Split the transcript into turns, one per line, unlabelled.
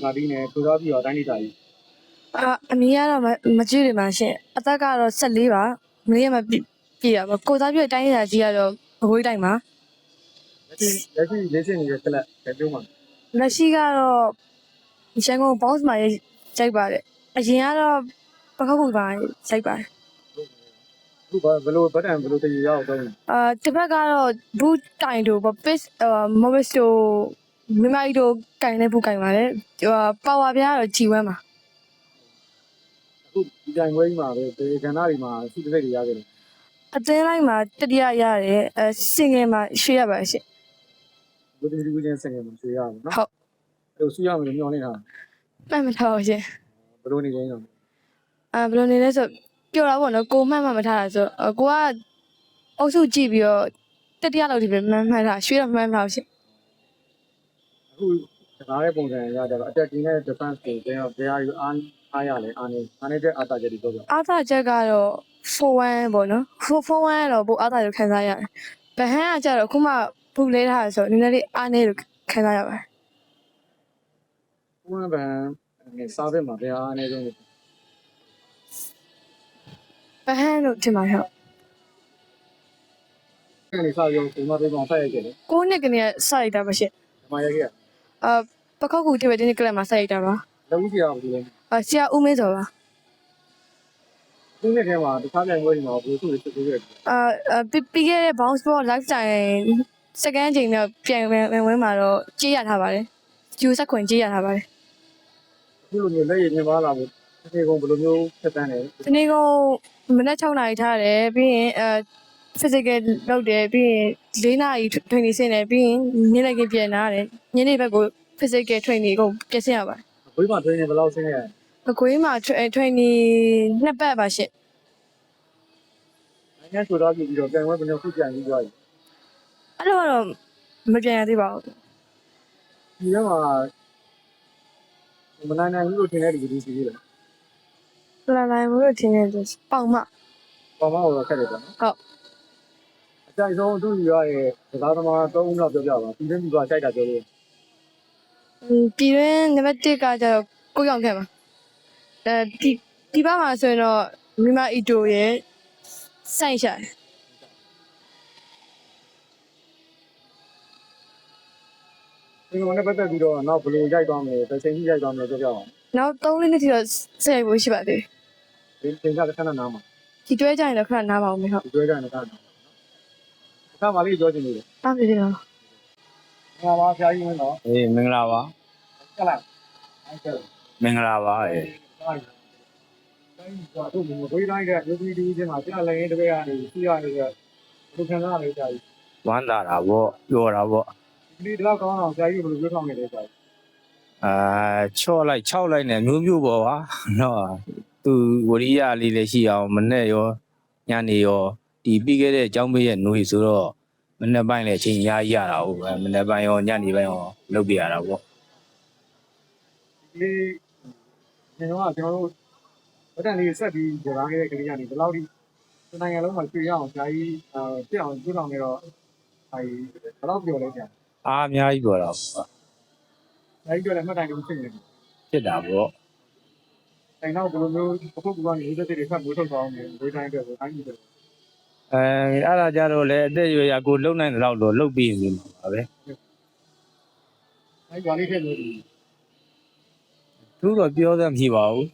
ဇာတိနဲ့ကိုစားပြီးတော့တိုင်းဒေသကြီး
အမီကတော့မကြည့်နေပါရှင်အသက်ကတော့14ပါမင်းရမပြည့်ရပါကိုသားပြတိုင်းရကြီးကတော့ဘဝိတိုင်းပါ
လက်ရှိလေ့ကျင့်နေတဲ့ကလပ်ပဲပြောမှာ
လက်ရှိကတော့ရန်ကုန်ဘောက်စ်မှာရိုက်ပါတယ်အရင်ကတော့ပခောက်ကူပါရိုက်ပါတယ်
အခုဘယ်လိုဗတ်တန်ဘယ်လိုတည်ရောက်တော့လဲ
တစ်ဖက်ကတော့ဘူးတိုင်တို့pis မော်ဘစ်တို့မိမိုက်တို့ကင်နေဘူးကင်ပါတယ်ပါဝါပြားကတော့ဂျီဝမ်းပါ
အခုဒီတိုင်ပွဲကြီးမှာပဲဒီကဏ္ဍတွေမှာစီးတဲ့တွေရခဲ့တယ်
အသင်းလိုက်မှာတတိယရတယ်စင်ငယ်မှာရွှေရပါတယ်ရှင်
လူတွေလူချင်းစင်ငယ်မှာဆွေးရအောင်နော်
ဟုတ်
အဲ့လိုဆွေးရမယ်လို့ညွှန်နေတာ
မှတ်မထားပါရှင်
ဘယ်လိုနေလဲတော့
ဘယ်လိုနေလဲဆိုပျော်တာပေါ့နော်ကိုမှတ်မှမထားတာဆိုကိုကအုပ်စုကြည့်ပြီးတော့တတိယလောက်ဒီပဲမှတ်တာရွှေတော့မှတ်မထားရှင်
အခုဒါရဲ့ပုံစံရကြတော့ attacking နဲ့ defense ကိုပြန်တော့ဘယ်ဟာယူအားရလဲအားနေတဲ့အားတာချက်တွေပြောပြ
အားသာချက်ကတော့4-1ပေါ့နော်4-1ကတော့ပိုအားသာလို့ခံစားရတယ်ဗဟန်းကကြတော့အခုမှဖူလဲထားဆိုနည်းနည်းလေးအားနေလို့ခံစားရပါတယ်
ဘုန်းဘန်နဲ့စားဘက်မှာဘယ်ဟာအားနေဆုံးလဲ
ဗဟန်းလို့ထင်ပါဟုတ်
အဲ့ဒီစားရုံဒီမှာပြန်ဆက်ရိုက်ခဲ့တယ်
9နှစ်ကနေစရိုက်တာပါရှင်
ဒီမှာရိုက်ခဲ့
ပခောက်ကူတိပဲဒီနေ့ကလပ်မှာစရိုက်တာပါ
လက်ဦးကြီးအောင်ဒီလဲ
ဆရာဦးမင်းစောပါ
ဒီနေ့ထဲမှာတခြားပြန်ပွဲတွေမှာဘယ်လိုလုပ်ဖြစ်ခဲ့လဲ
ပြီးခဲ့တဲ့ bounce ball lifestyle second အချိန်မြောက်ပြန်ဝင်မှာတော့ကြေးရထားပါတယ်ကျူဆက်ခွင်ကြေးရထားပါတယ်
အခုလိုမျိုးလက်ရည်မြင်ပါလာဖို့ဒီကောင်ဘယ်လိုမျိုးဆက်တန်းလဲ
ဒီနေ့ကမနက်6နာရီထားတယ်ပြီးရင်physical လုပ်တယ်ပြီးရင်4နာရီ training ဆင်းတယ်ပြီးရင်ညနေခင်းပြန်လာတယ်ညနေဘက်ကို physical training ကိုပြင်ဆင်ရပါတယ်
ဘွေးမှာ training ဘယ်လောက်ဆင်းခဲ့လဲ
အကွေးမှာ training 2ပတ်ပါရှင့်
နိုင်ငံဆိုတော့ပြီးတော့ပြန်ပွဲဘယ်လိုခုပြန်ပြီးသွားပြီ
အဲ့လိုတော့မပြန်ရသေးပါဘူး
ဒီထဲမှာမနိုင်ဘူးလို့ထင်တဲ့ဒီဒီစီလေးလား
လာနိုင်ဘူးလို့ထင်တယ်ပေါင်မ
ပေါ်မှာတော့ခက်တယ်ပေါ့နော်
ဟုတ်
အကြိုက်ဆုံးသူ့ယူရတဲ့စကားသမား3ဦးလောက်ပြောပြပါပြီးရင်ပြီးပါကြိုက်တာပြောလို့
ပြည်တွင်းနံပါတ်1ကကျတော့ကိုရောက်ခဲ့မှာဒီဘက်မှာဆိုရင်တော့မိမအီတိုရဲ့စိုက်ရှာ
ဒီကောင်နဲ့ပတ်သက်ပြီးတော့နောက်ဘယ်လိုရိုက်သွားမလဲတစ်ချိန်ကြီးရိုက်သွားမလဲပြောပြအောင်
နောက်3နှစ်ထိတော့ဆက်ရိုက်ဖို့ရှိပါသေး
ဒီချိန်ကခဏနားမှာ
ဒီတွဲကြရင်တော့ခဏနားပါဦးမေဟုတ်
ဒီတွေ့ကြရင်ခဏနားအခါမလေးပြောချင်လို့
အားပြည့်တယ်နော်
ငါပါဆရာကြီးမင်းတော့
အေးမင်္ဂလာပါ
ကလာအဲ့ကဲ
မင်္ဂလာပါအေး
တိုင်းတို့ဘဝတိုင်းကလူကြီးဒီချင်းမှာပြလည်းတပည့်ကနေစီးရနေတဲ့လူခံစားရတဲ့ကြာကြီး
ဝမ်းသာတာဗောပြောတာဗော
ဒီတော့ကောင်းအောင်ဆရာကြီးဘယ်လိုပြောထောင်နေလဲကြာကြီး
ချော့လိုက်6လိုက်နဲ့မျိုးမျိုးပေါ့ဟာနော်သူဝရိယလေးလည်းရှိအောင်မနဲ့ရောညနေရောဒီပြီးခဲ့တဲ့အကြောင်းပေးရဲ့နှွေဆိုတော့မနေ့ပိုင်းလည်းအချိန်ရရတာဟုတ်ပဲမနေ့ပိုင်းရောညနေပိုင်းရောလုပ်ပြရတာဗော
ဒီကျွန်တော်တို့ဗတ်တန်လေးဆက်ပြီးကြားခဲ့တဲ့ကလေးကနေဘယ်လောက်ဒီနိုင်ငံလုံးမှာတွေ့ရအောင်ဆရာကြီးပြအောင်ပြုလုပ်နေတော့အဲဒီဘယ်လောက်ပြောလဲကြာ
အားအများကြီးပြောတာဗော
ဆရာကြီးပြောတယ်မှတ်တိုင်လို့ဖြစ်နေတယ်
ဖြစ်တာဗော
တိုင်တော့ဘယ်လိုမျိုးအခုကနေဦးသက်တွေဖတ်မိုးထုတ်သွားအောင်ဝေးတိုင်းအတွက်ကိုတိုင်းပြည်အတွက်
အဲ့ဒါကြတော့လေအသက်ရွယ်ရကိုလုံနိုင်တဲ့လောက်တော့လုတ်ပြီးနေမှာပါပဲ
အဲဒီဘာလေးထည့်လို့ဒီ
သူတော့ပြောသမ်းမရှိပါဘူး